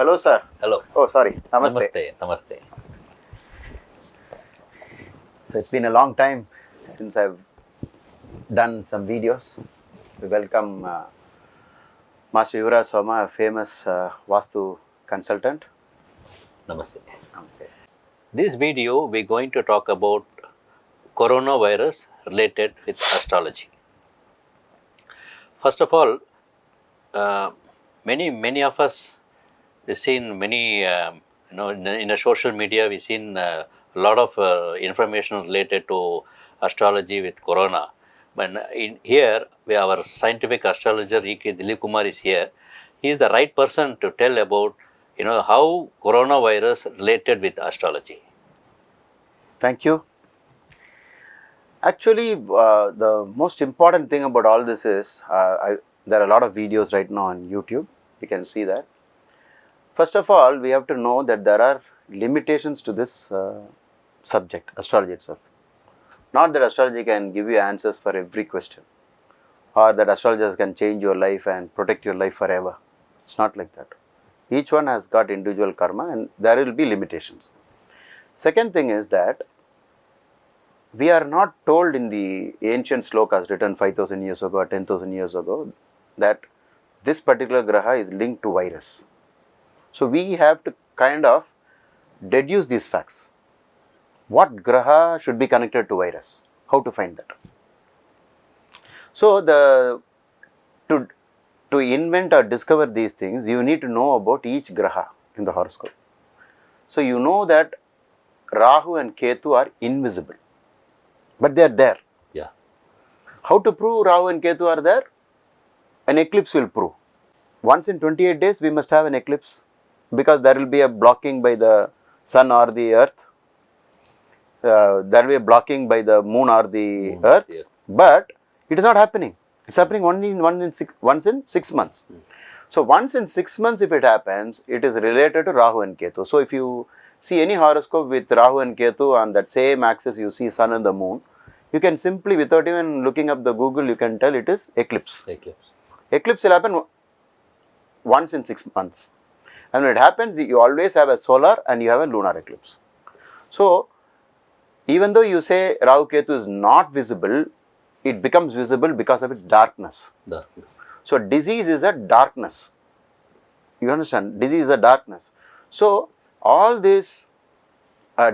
Hello, sir. Hello. Oh, sorry. Namaste. Namaste. Namaste. So, it's been a long time since I've done some videos. We welcome Master Urvaarukam-Iva Bandhanaan, a famous Vastu consultant. Namaste. Namaste. This video we're going to talk about coronavirus related with astrology. First of all, many of us we've seen many in the social media we've seen a lot of information related to astrology with corona. But here our scientific astrologer Dhilip Kumar is here. He is the right person to tell about how coronavirus related with astrology. Thank you. Actually, the most important thing about all this is there are a lot of videos right now on YouTube. You can see that. First of all, we have to know that there are limitations to this subject, astrology itself. Not that astrology can give you answers for every question, or that astrologers can change your life and protect your life forever. It's not like that. Each one has got individual karma and there will be limitations. Second thing is that we are not told in the ancient slokas written 5,000 years ago or 10,000 years ago that this particular graha is linked to virus. So, we have to kind of deduce these facts. What graha should be connected to virus? How to find that? So, to invent or discover these things, you need to know about each graha in the horoscope. So, you know that Rahu and Ketu are invisible, but they are there. Yeah. How to prove Rahu and Ketu are there? An eclipse will prove. Once in 28 days, we must have an eclipse because there will be a blocking by the sun or the earth. There will be a blocking by the moon or the earth, yeah. But it is not happening. It's happening only once in 6 months. So, once in 6 months if it happens, it is related to Rahu and Ketu. So, if you see any horoscope with Rahu and Ketu on that same axis, you see sun and the moon, you can simply, without even looking up the Google, you can tell it is eclipse. Eclipse will happen once in 6 months. And when it happens, you always have a solar and you have a lunar eclipse. So, even though you say Rahu Ketu is not visible, it becomes visible because of its darkness. So, disease is a darkness. You understand? Disease is a darkness. So, all these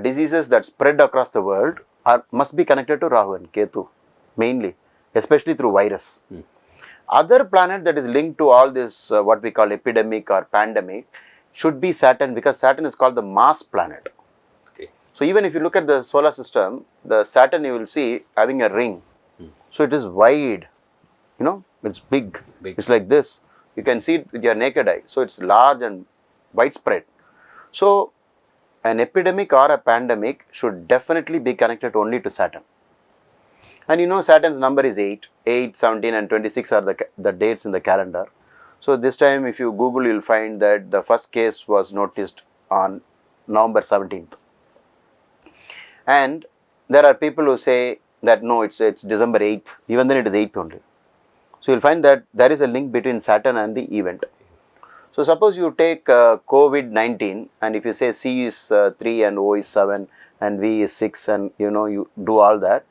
diseases that spread across the world must be connected to Rahu and Ketu mainly, especially through virus. Other planet that is linked to all this what we call epidemic or pandemic should be Saturn, because Saturn is called the mass planet. Okay. So, even if you look at the solar system, the Saturn you will see having a ring. So, it is wide, it's big. It's like this. You can see it with your naked eye. So, it's large and widespread. So, an epidemic or a pandemic should definitely be connected only to Saturn. And Saturn's number is 8. 8, 17 and 26 are the dates in the calendar. So, this time if you Google, you will find that the first case was noticed on November 17th. And there are people who say that no, it's December 8th, even then it is 8th only. So, you will find that there is a link between Saturn and the event. So, suppose you take COVID-19 and if you say C is 3 and O is 7 and V is 6 and you do all that,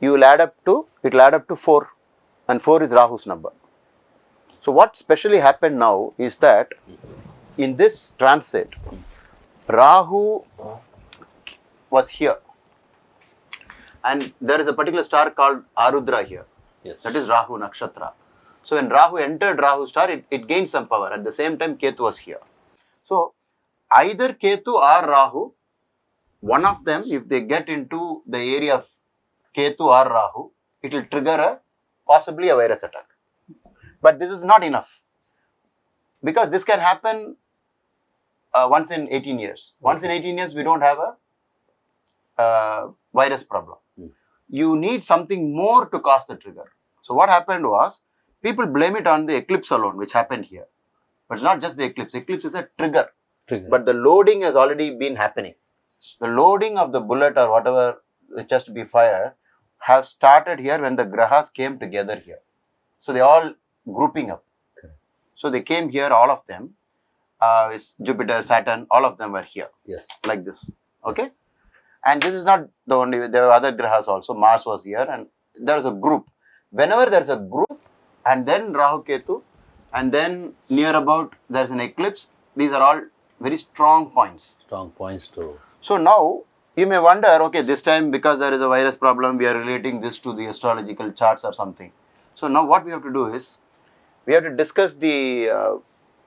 you will add up to 4 and 4 is Rahu's number. So, what specially happened now is that in this transit, Rahu was here and there is a particular star called Arudra here. Yes. That is Rahu Nakshatra. So, when Rahu entered Rahu star, it gained some power. At the same time, Ketu was here. So, either Ketu or Rahu, one of them, if they get into the area of Ketu or Rahu, it will trigger possibly a virus attack. But this is not enough, because this can happen once in 18 years. Once in 18 years, we don't have a virus problem. You need something more to cause the trigger. So, what happened was, people blame it on the eclipse alone, which happened here. But it's not just the eclipse. Eclipse is a trigger. But the loading has already been happening. The loading of the bullet or whatever which has to be fired have started here when the grahas came together here. So, they all grouping up. So, they came here, all of them, is Jupiter, Saturn, all of them were here. Yes. Like this. Okay. And this is not the only, there were other grahas also. Mars was here and there is a group. Whenever there is a group and then Rahu Ketu and then near about there is an eclipse, these are all very strong points. Strong points to. So now you may wonder, okay, this time because there is a virus problem, we are relating this to the astrological charts or something. So now what we have to do is, we have to discuss the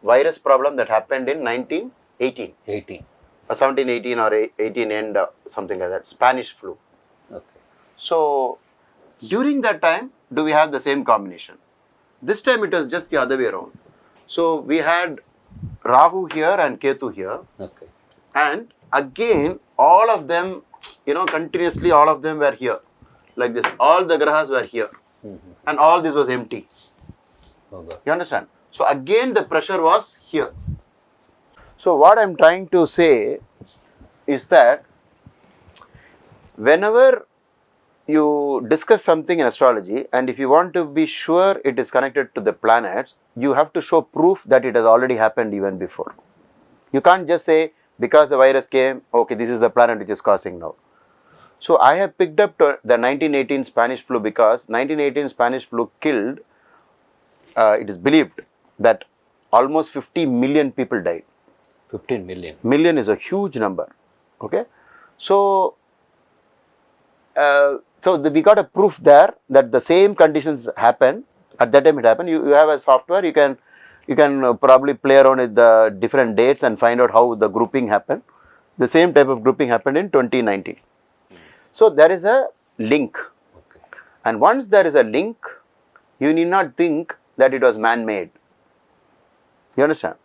virus problem that happened in 1918. 1718 or 18 end, something like that, Spanish flu. Okay. So during that time, do we have the same combination? This time it was just the other way around. So we had Rahu here and Ketu here. Okay. And again, all of them, continuously all of them were here. Like this, all the grahas were here. And all this was empty. Okay. You understand? So again the pressure was here. So what I am trying to say is that whenever you discuss something in astrology and if you want to be sure it is connected to the planets, you have to show proof that it has already happened even before. You can't just say because the virus came, okay, this is the planet which is causing now. So I have picked up the 1918 Spanish flu because 1918 Spanish flu killed, it is believed that almost 50 million people died. 15 million. Million is a huge number. Okay. So, we got a proof there that the same conditions happened. At that time it happened. You have a software, you can probably play around with the different dates and find out how the grouping happened. The same type of grouping happened in 2019. So there is a link. Okay. And once there is a link, you need not think that it was man-made. You understand?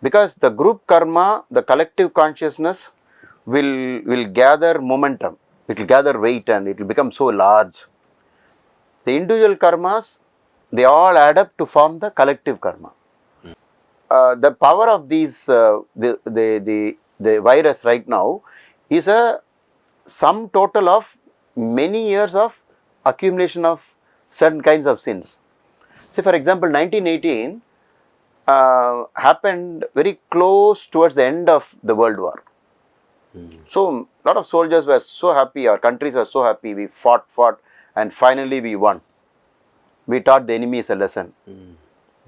Because the group karma, the collective consciousness will gather momentum. It will gather weight and it will become so large. The individual karmas, they all add up to form the collective karma. The power of these, the virus right now is a sum total of many years of accumulation of certain kinds of sins. Say for example, 1918 happened very close towards the end of the World War. So a lot of soldiers were so happy, our countries were so happy, we fought and finally we won. We taught the enemies a lesson.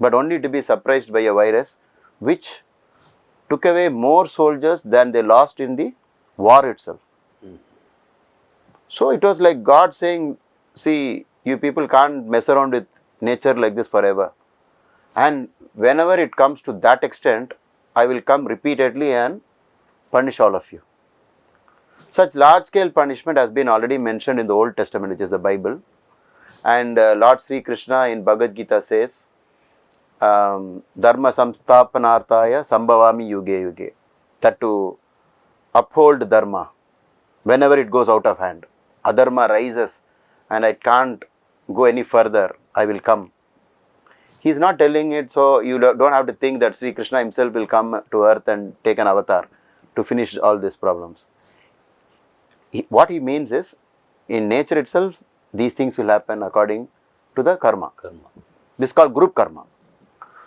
But only to be surprised by a virus which took away more soldiers than they lost in the war itself. So it was like God saying, see, you people can't mess around with nature like this forever. And whenever it comes to that extent, I will come repeatedly and punish all of you. Such large scale punishment has been already mentioned in the Old Testament, which is the Bible. And Lord Sri Krishna in Bhagavad Gita says, Dharma samsthapanarthaya sambhavami yuge yuge. That to uphold dharma whenever it goes out of hand. Adharma rises and I can't go any further, I will come. He is not telling it so you don't have to think that Sri Krishna himself will come to earth and take an avatar to finish all these problems. What he means is, in nature itself, these things will happen according to the karma. This is called group karma.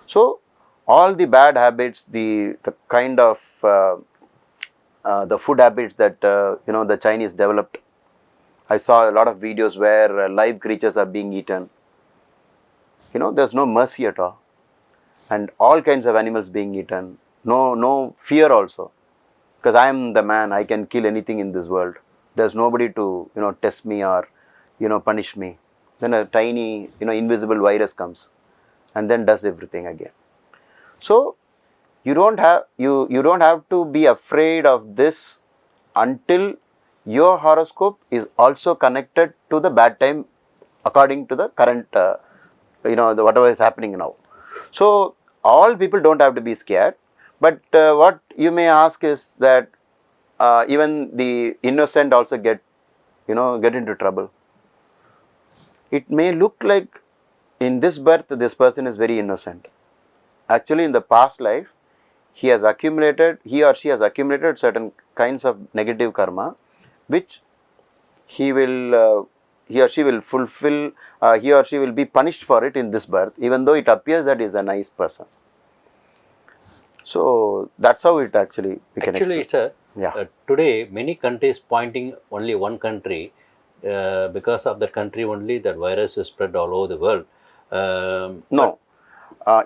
So, all the bad habits, the kind of the food habits that the Chinese developed. I saw a lot of videos where live creatures are being eaten. There's no mercy at all, and all kinds of animals being eaten. No fear also, because I am the man. I can kill anything in this world. There's nobody to test me or punish me. Then a tiny invisible virus comes, and then does everything again. So you don't have to be afraid of this until your horoscope is also connected to the bad time according to the current whatever is happening now. So all people don't have to be scared, but what you may ask is that even the innocent also get into trouble. It may look like in this birth this person is very innocent. Actually in the past life he or she has accumulated certain kinds of negative karma which he or she will fulfill, he or she will be punished for it in this birth, even though it appears that he is a nice person. So that's how it actually we can Actually, explain. sir, Yeah. today many countries pointing only one country, because of that country only that virus is spread all over the world. No.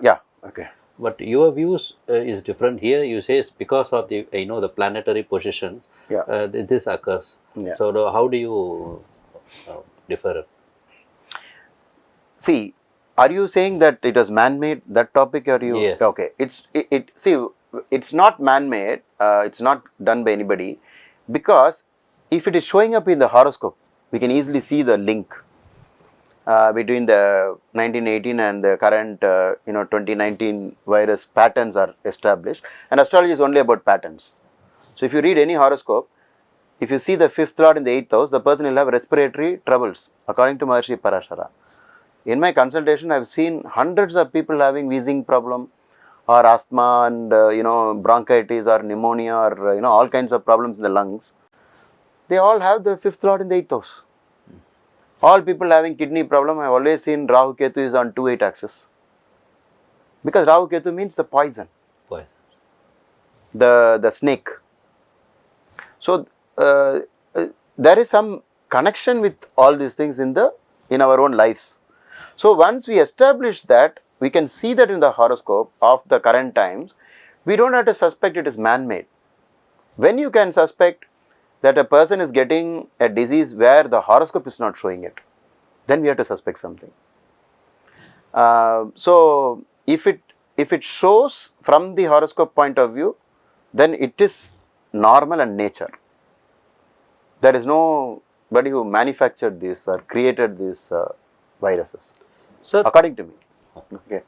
Yeah. Okay. But your views is different here. You say it's because of the the planetary positions. Yeah. This occurs. Yeah. So how do you differ? See, are you saying that it was man-made, that topic, or you? Yes. Okay, see, it's not man-made, it's not done by anybody, because if it is showing up in the horoscope, we can easily see the link between the 1918 and the current, 2019 virus patterns are established, and astrology is only about patterns. So if you read any horoscope, if you see the 5th lord in the 8th house, the person will have respiratory troubles, according to Maharshi Parashara. In my consultation, I've seen hundreds of people having wheezing problem or asthma and bronchitis or pneumonia or all kinds of problems in the lungs. They all have the 5th lord in the 8th house. All people having kidney problem, I've always seen Rahu Ketu is on 2-8 axis. Because Rahu Ketu means the poison, Poison. the snake. So there is some connection with all these things in our own lives. So once we establish that, we can see that in the horoscope of the current times, we don't have to suspect it is man-made. When you can suspect that a person is getting a disease where the horoscope is not showing it, then we have to suspect something. So if it shows from the horoscope point of view, then it is normal and nature. There is nobody who manufactured this or created these viruses. Sir, According to me. Okay.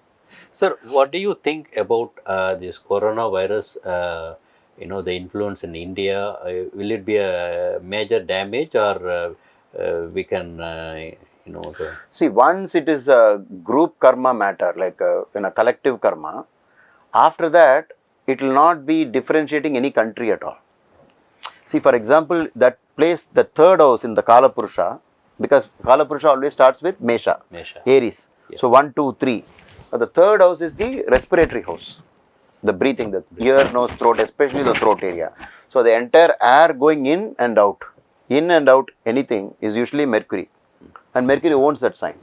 Sir, what do you think about this coronavirus? The influence in India. Will it be a major damage, or we can, See, once it is a group karma matter, like in a collective karma, after that, it will not be differentiating any country at all. See, for example, that place, the 3rd house in the Kala Purusha, because Kala Purusha always starts with Mesha, Aries. Yeah. So 1, 2, 3. The 3rd house is the respiratory house, the breathing, the ear, nose, throat, especially the throat area. So the entire air going in and out, anything is usually Mercury, and Mercury owns that sign.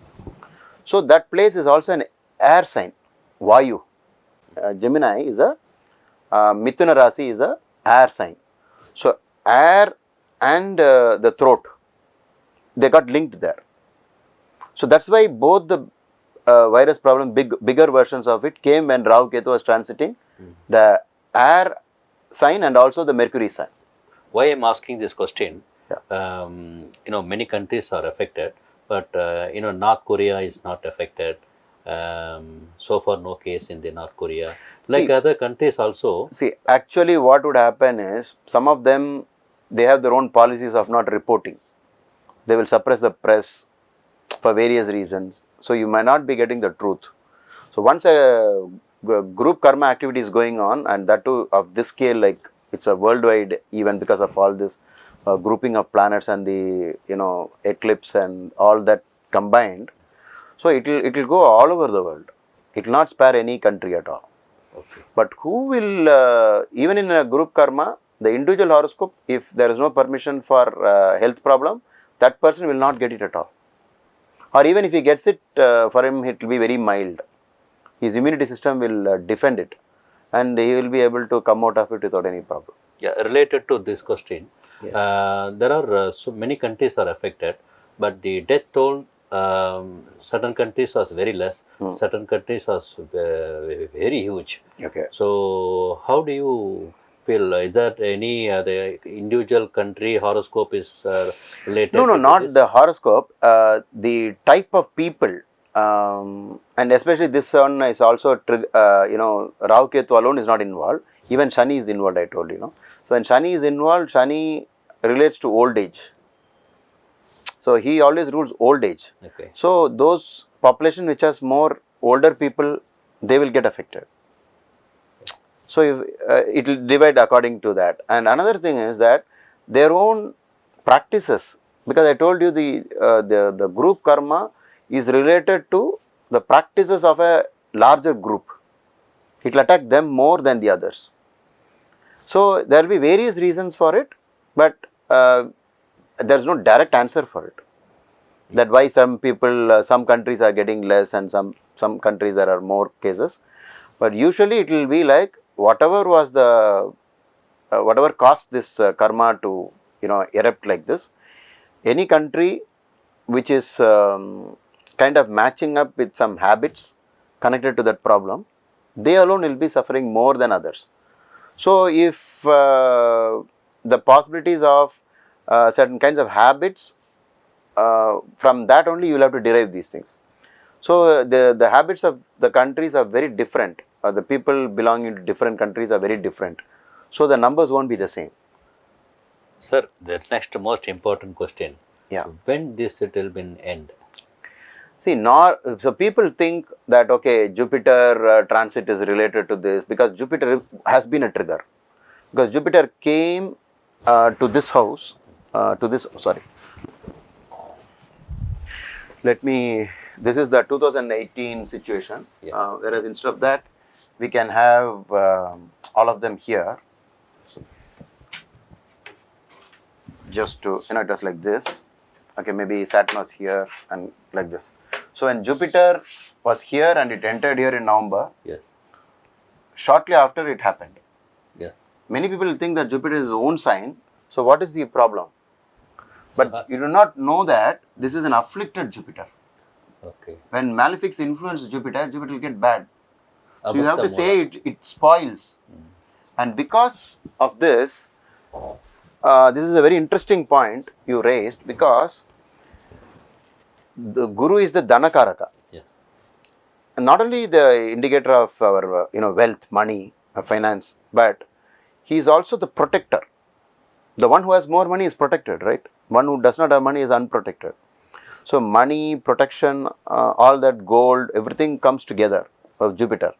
So that place is also an air sign, Vayu. Gemini is Mithuna Rasi is a air sign. So air and the throat, they got linked there. So that's why both the virus problem, bigger versions of it came when Rahu Ketu was transiting the air sign and also the Mercury sign. Why I'm asking this question? Yeah. Many countries are affected, but North Korea is not affected. So far, no case in the North Korea. Like other countries also. See, actually, what would happen is some of them, they have their own policies of not reporting. They will suppress the press for various reasons. So you might not be getting the truth. So once a group karma activity is going on, and that too of this scale, like it's a worldwide event because of all this grouping of planets and the eclipse and all that combined. So it will go all over the world. It will not spare any country at all. Okay. But who will, even in a group karma, the individual horoscope, if there is no permission for health problem, that person will not get it at all. Or even if he gets it, for him it will be very mild. His immunity system will defend it, and he will be able to come out of it without any problem. Yeah, related to this question, Yes. There are so many countries are affected, but the death toll, certain countries are very less, certain countries are very huge. Okay. So how do you feel? Is that any other individual country horoscope is related? No, not the horoscope. The type of people, and especially this one is also, Rahu Ketu alone is not involved. Even Shani is involved, I told you. So when Shani is involved, Shani relates to old age. So he always rules old age. Okay. So those population which has more older people, they will get affected. So if, it will divide according to that. And another thing is that their own practices, because I told you the group karma is related to the practices of a larger group. It will attack them more than the others. So there will be various reasons for it, but there is no direct answer for it. That why some people, some countries are getting less and some countries there are more cases. But usually it will be like whatever was the, whatever caused this karma to erupt like this, any country which is kind of matching up with some habits connected to that problem, they alone will be suffering more than others. So if the possibilities of certain kinds of habits, from that only you will have to derive these things. So the habits of the countries are very different, the people belonging to different countries are very different, so the numbers won't be the same. Sir, the next most important question. Yeah. When this it will be end? See, so people think that okay, Jupiter transit is related to this because Jupiter has been a trigger. Because Jupiter came to this house, this is the 2018 situation, Yeah. whereas instead of that, we can have all of them here. Just to, it was like this. Okay, maybe Saturn was here and like this. So when Jupiter was here and it entered here in November, Yes. shortly after it happened. Yeah. Many people think that Jupiter is his own sign. So what is the problem? But you do not know that this is an afflicted Jupiter. Okay. When malefics influence Jupiter, Jupiter will get bad. So you have to Abhakta say it spoils. And because of this, this is a very interesting point you raised, because the Guru is the Dhanakaraka. Yes. And not only the indicator of our wealth, money, finance, but he is also the protector. The one who has more money is protected, right? One who does not have money is unprotected. So money, protection, all that gold, everything comes together of Jupiter.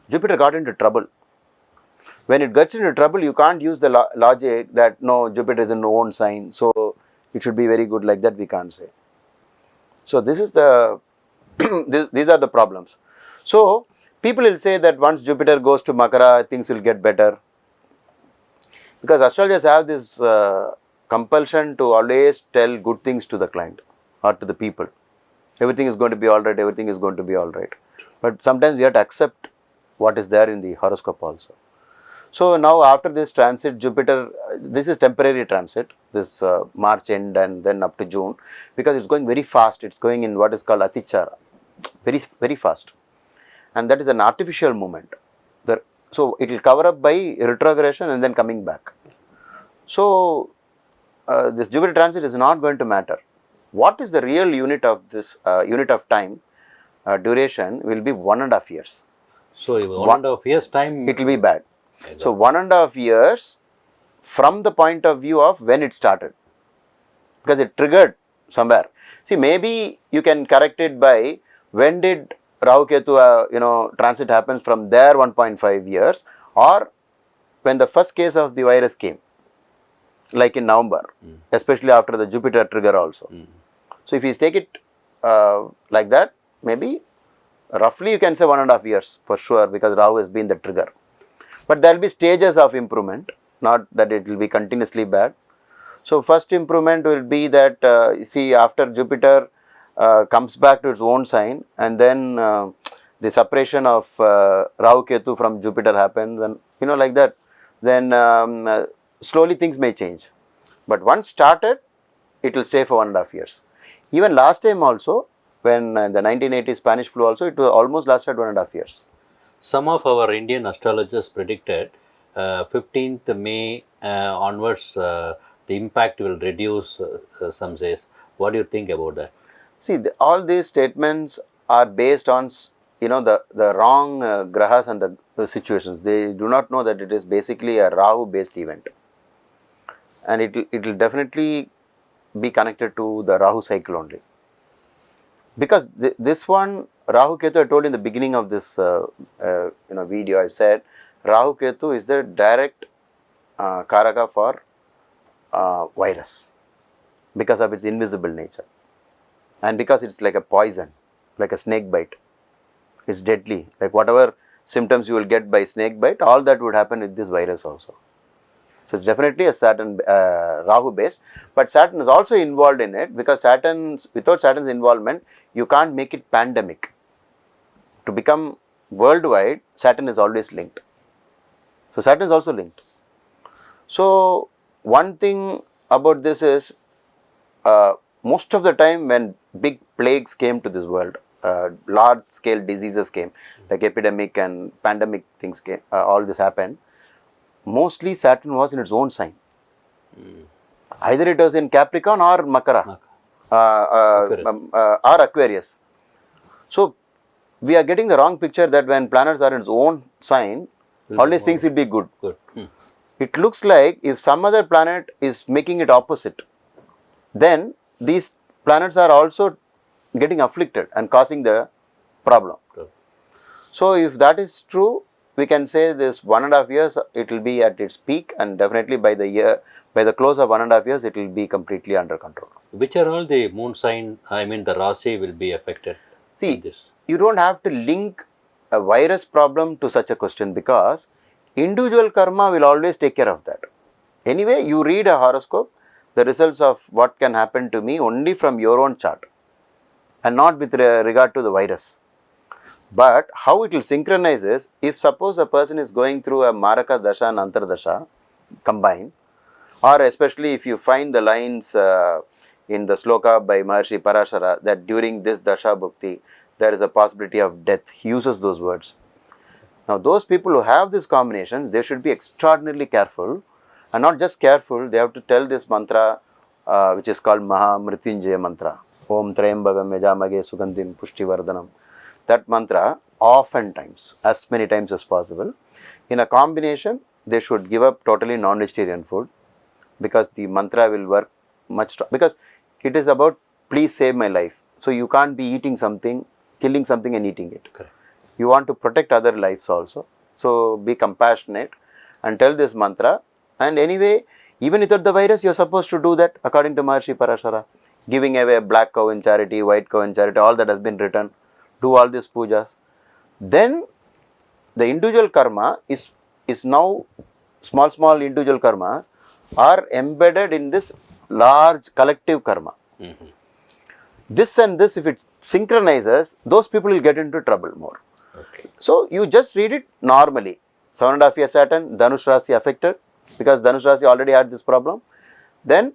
Jupiter got into trouble. When it gets into trouble, you can't use the logic that no, Jupiter is in no own sign, so it should be very good, like that we can't say. So this is the these are the problems. So people will say that once Jupiter goes to Makara, things will get better. Because astrologers have this compulsion to always tell good things to the client or to the people. Everything is going to be all right, everything is going to be all right. But sometimes we have to accept what is there in the horoscope also. So now after this transit, Jupiter, this is temporary transit, this March end and then up to June, because it's going very fast. It's going in what is called Atichara, very, very fast. And that is an artificial movement. So it will cover up by retrogression and then coming back. So this Jupiter transit is not going to matter. What is the real unit of this unit of time duration will be 1.5 years. So 1.5 years time it will be bad. So 1.5 years from the point of view of when it started, because it triggered somewhere. See, maybe you can correct it by when did Rahu Ketu transit happens, from there 1.5 years, or when the first case of the virus came, like in November, especially after the Jupiter trigger also. So if you take it like that, maybe roughly you can say 1.5 years for sure, because Rahu has been the trigger. But there will be stages of improvement, not that it will be continuously bad. So first improvement will be that you see, after Jupiter comes back to its own sign, and then the separation of Rahu Ketu from Jupiter happens, and like that, then slowly things may change. But once started, it will stay for 1.5 years. Even last time also, when the 1980 Spanish flu also, it was almost lasted 1.5 years. Some of our Indian astrologers predicted 15th May onwards, the impact will reduce, some says. What do you think about that? See, all these statements are based on the wrong grahas and the situations. They do not know that it is basically a Rahu based event, and it will definitely be connected to the Rahu cycle only. Because this one, Rahu Ketu, I told in the beginning of this video, I said Rahu Ketu is the direct karaka for virus, because of its invisible nature, and because it's like a poison, like a snake bite. It's deadly. Like whatever symptoms you will get by snake bite, all that would happen with this virus also. So it's definitely a Saturn, Rahu based, but Saturn is also involved in it, because without Saturn's involvement, you can't make it pandemic. To become worldwide, Saturn is always linked. So Saturn is also linked. So one thing about this is, most of the time when big plagues came to this world, large scale diseases came, like epidemic and pandemic things came, all this happened, mostly Saturn was in its own sign. Either it was in Capricorn or Makara, or Aquarius. So we are getting the wrong picture that when planets are in its own sign, all these things will be good. It looks like if some other planet is making it opposite, then these planets are also getting afflicted and causing the problem. So if that is true, we can say this 1.5 years it will be at its peak, and definitely by the close of 1.5 years it will be completely under control. Which are all the moon sign, I mean the Rasi will be affected? See, you don't have to link a virus problem to such a question, because individual karma will always take care of that. Anyway, you read a horoscope, the results of what can happen to me only from your own chart and not with regard to the virus. But how it will synchronize is, if suppose a person is going through a Maraka Dasha and Antardasha combined, or especially if you find the lines in the sloka by Maharshi Parashara that during this Dasha Bhukti there is a possibility of death, he uses those words. Now those people who have these combinations, they should be extraordinarily careful, and not just careful, they have to tell this mantra which is called Maha Mrityunjaya mantra. Om Try-Ambakam Yajaamahe Sugandhim Pusstti-Vardhanam. That mantra oftentimes, as many times as possible. In a combination, they should give up totally non-vegetarian food, because the mantra will work much, because it is about please save my life. So you can't be eating something, killing something and eating it. Correct. You want to protect other lives also. So be compassionate and tell this mantra. And anyway, even without the virus, you are supposed to do that according to Maharshi Parashara. Giving away a black cow in charity, white cow in charity, all that has been written. Do all these pujas. Then the individual karma is now, small individual karmas are embedded in this large collective karma. This and this, if it synchronizes, those people will get into trouble more. Okay. So you just read it normally. 7.5 year Saturn, Dhanush Rasi affected, because Dhanush Rasi already had this problem. Then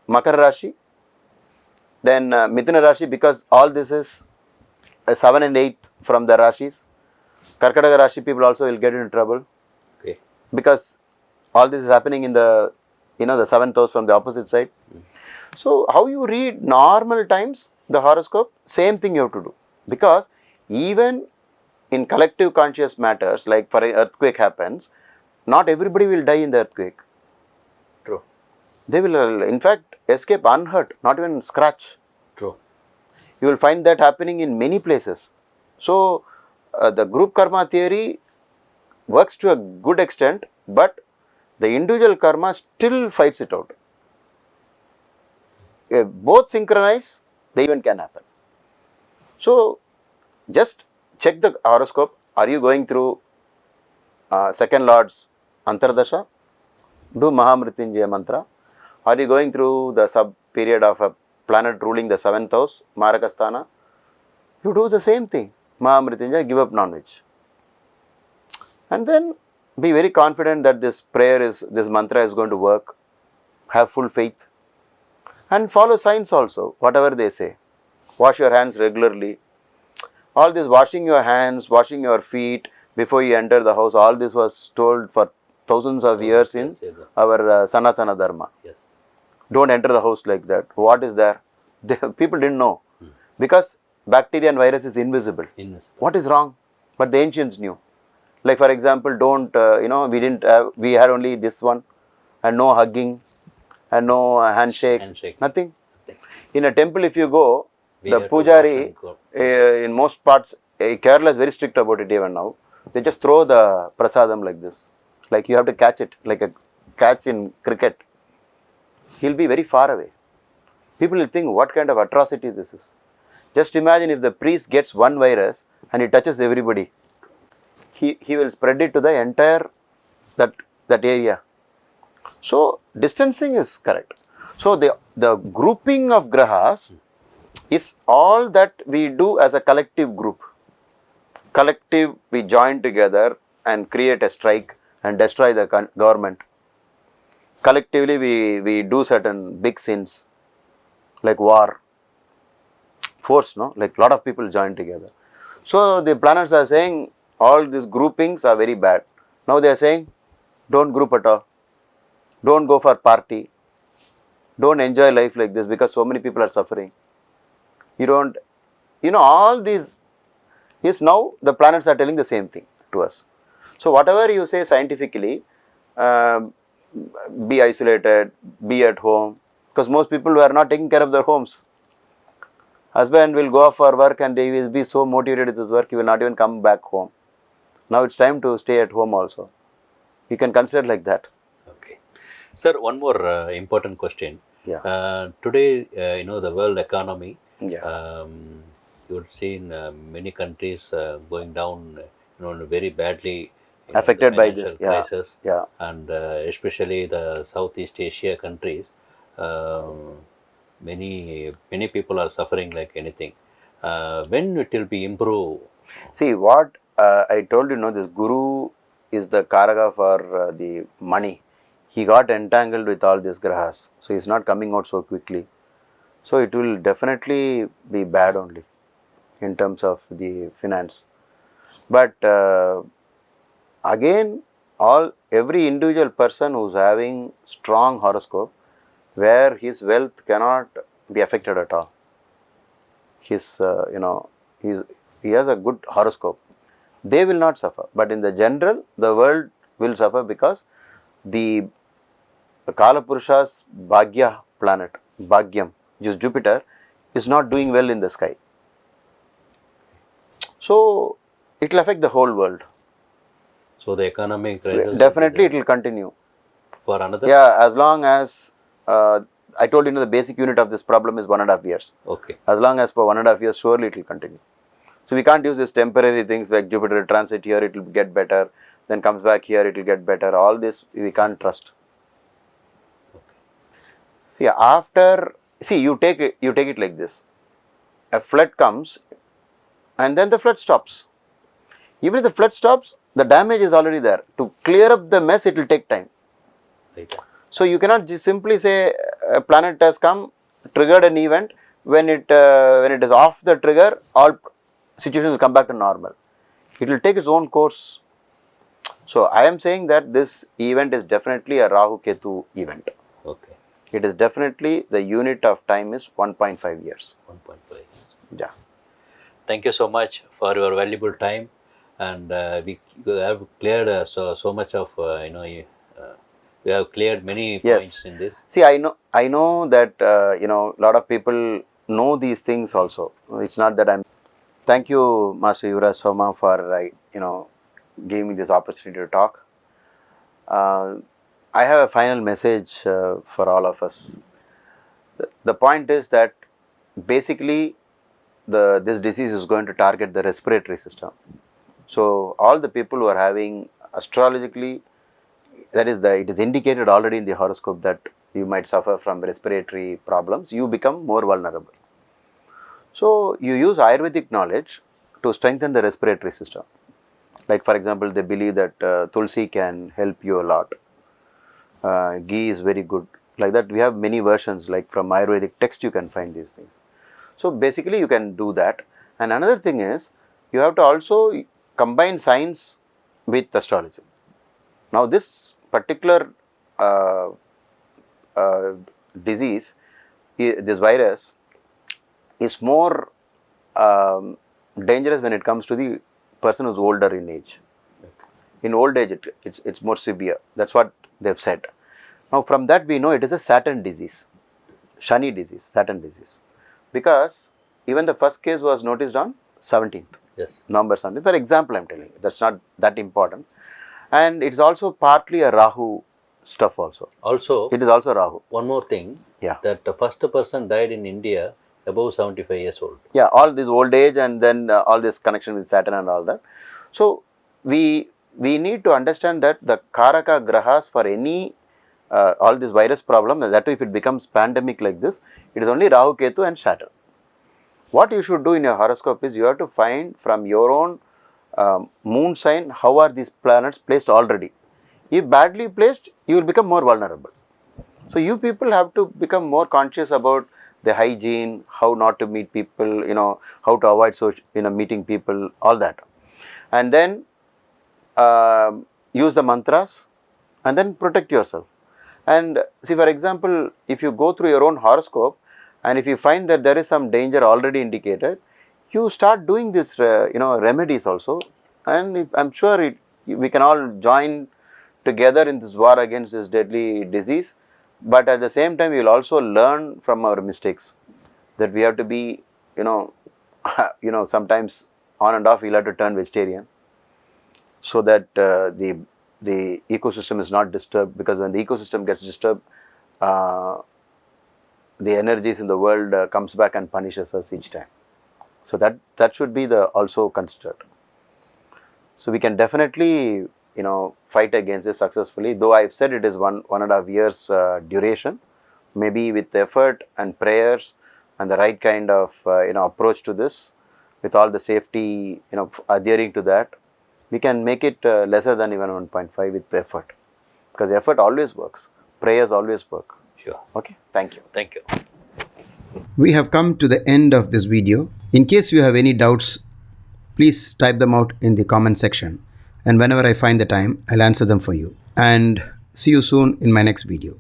Makara Rashi, then Mithuna Rashi, because all this is 7 and 8 from the Rashis. Karkataka Rashi people also will get into trouble. Okay. Because all this is happening in the, the 7th house from the opposite side. So how you read normal times the horoscope, same thing you have to do. Because even in collective conscious matters, like for an earthquake happens, not everybody will die in the earthquake. True. They will in fact escape unhurt, not even scratch. True. You will find that happening in many places. So the group karma theory works to a good extent, but the individual karma still fights it out. If both synchronize, the event can happen. So just check the horoscope. Are you going through second lord's Antardasha? Do Maha Mrityunjaya mantra. Are you going through the sub period of a planet ruling the 7th house, Marakasthana? You do the same thing. Maha Mrityunjaya, give up non-veg. And then be very confident that this mantra is going to work. Have full faith. And follow signs also, whatever they say. Wash your hands regularly. All this washing your hands, washing your feet before you enter the house, all this was told for thousands of years in our Sanatana Dharma. Yes. Don't enter the house like that. What is there? People didn't know. Because bacteria and virus is invisible. What is wrong? But the ancients knew. Like for example, don't, we had only this one, and no hugging, and no handshake. Nothing. In a temple, if you go, the pujari, in most parts, Kerala is very strict about it even now. They just throw the prasadam like this. Like you have to catch it, like a catch in cricket. He'll be very far away. People will think, what kind of atrocity this is. Just imagine if the priest gets one virus and it touches everybody. he will spread it to the entire that area. So distancing is correct. So the grouping of grahas is all that we do as a collective group. Collective, we join together and create a strike and destroy the government. Collectively, we do certain big sins like war, force, no? Like a lot of people join together. So the planets are saying all these groupings are very bad. Now they are saying, don't group at all. Don't go for party. Don't enjoy life like this because so many people are suffering. You don't, all these, yes, now the planets are telling the same thing to us. So whatever you say scientifically, be isolated, be at home, because most people were not taking care of their homes. Husband will go off for work and he will be so motivated with his work, he will not even come back home. Now it's time to stay at home also. You can consider like that. Okay. Sir, one more important question. Yeah. Today, the world economy, Yeah. you've seen many countries going down, very badly. Affected the by this. financial Yeah. crisis, Yeah. and especially the Southeast Asia countries, many people are suffering like anything. When it will be improved? See what I told you, this Guru is the Karaka for the money. He got entangled with all these grahas, so he's not coming out so quickly. So it will definitely be bad only in terms of the finance. But again, every individual person who's having strong horoscope, where his wealth cannot be affected at all. His he has a good horoscope, they will not suffer. But in the general, the world will suffer because the Kalapurusha's Bhagya planet, Bhagyam, which is Jupiter, is not doing well in the sky. So it will affect the whole world. So the economic crisis Definitely it will continue. For another? Yeah, as long as I told you, the basic unit of this problem is 1.5 years. Okay. As long as for 1.5 years, surely it will continue. So we can't use this temporary things like Jupiter transit here, it will get better, then comes back here, it will get better. All this we can't trust. Okay. See, you take it like this. A flood comes and then the flood stops. Even if the flood stops, the damage is already there. To clear up the mess, it will take time. Right. So you cannot just simply say a planet has come, triggered an event. When it is off the trigger, all situations will come back to normal. It will take its own course. So I am saying that this event is definitely a Rahu Ketu event. Okay. It is definitely, the unit of time is 1.5 years. 1.5 years. Yeah. Thank you so much for your valuable time, and we have cleared so much of we have cleared many points in this. See, I know that a lot of people know these things also. It's not that I'm. Thank you, Master Yuvraj Soma, for giving me this opportunity to talk. I have a final message for all of us. The point is that basically this disease is going to target the respiratory system. So all the people who are having astrologically, that is it is indicated already in the horoscope that you might suffer from respiratory problems, you become more vulnerable. So you use Ayurvedic knowledge to strengthen the respiratory system. Like for example, they believe that Tulsi can help you a lot. Ghee is very good. Like that, we have many versions, like from Ayurvedic text you can find these things. So basically you can do that. And another thing is, you have to also combine science with astrology. Now this particular disease, this virus, is more dangerous when it comes to the person who is older in age. In old age, it's more severe. That's what they've said. Now from that we know it is a Saturn disease, Shani disease, Saturn disease. Because even the first case was noticed on 17th, yes, November 17th. For example, I am telling you, that's not that important. And it's also partly a Rahu stuff also. Also, it is also Rahu. One more thing, yeah, that the first person died in India above 75 years old. Yeah, all this old age and then all this connection with Saturn and all that. So we need to understand that the Karaka Grahas for any all this virus problem, that too if it becomes pandemic like this, it is only Rahu, Ketu and Saturn. What you should do in your horoscope is you have to find from your own moon sign how are these planets placed already. If badly placed, you will become more vulnerable. So you people have to become more conscious about the hygiene, how not to meet people, how to avoid meeting people, all that. And then use the mantras and then protect yourself. And see, for example, if you go through your own horoscope and if you find that there is some danger already indicated, you start doing this, remedies also. And I'm sure we can all join together in this war against this deadly disease. But at the same time, we will also learn from our mistakes, that we have to be, sometimes on and off we'll have to turn vegetarian, so that the ecosystem is not disturbed, because when the ecosystem gets disturbed, the energies in the world comes back and punishes us each time. So that should be also considered. So we can definitely fight against this successfully, though I've said it is 1.5 years duration. Maybe with effort and prayers and the right kind of approach to this, with all the safety adhering to that, we can make it lesser than even 1.5 with effort, because effort always works, prayers always work. Sure. Okay, thank you. Thank you. We have come to the end of this video. In case you have any doubts, please type them out in the comment section, and whenever I find the time, I'll answer them for you. And see you soon in my next video.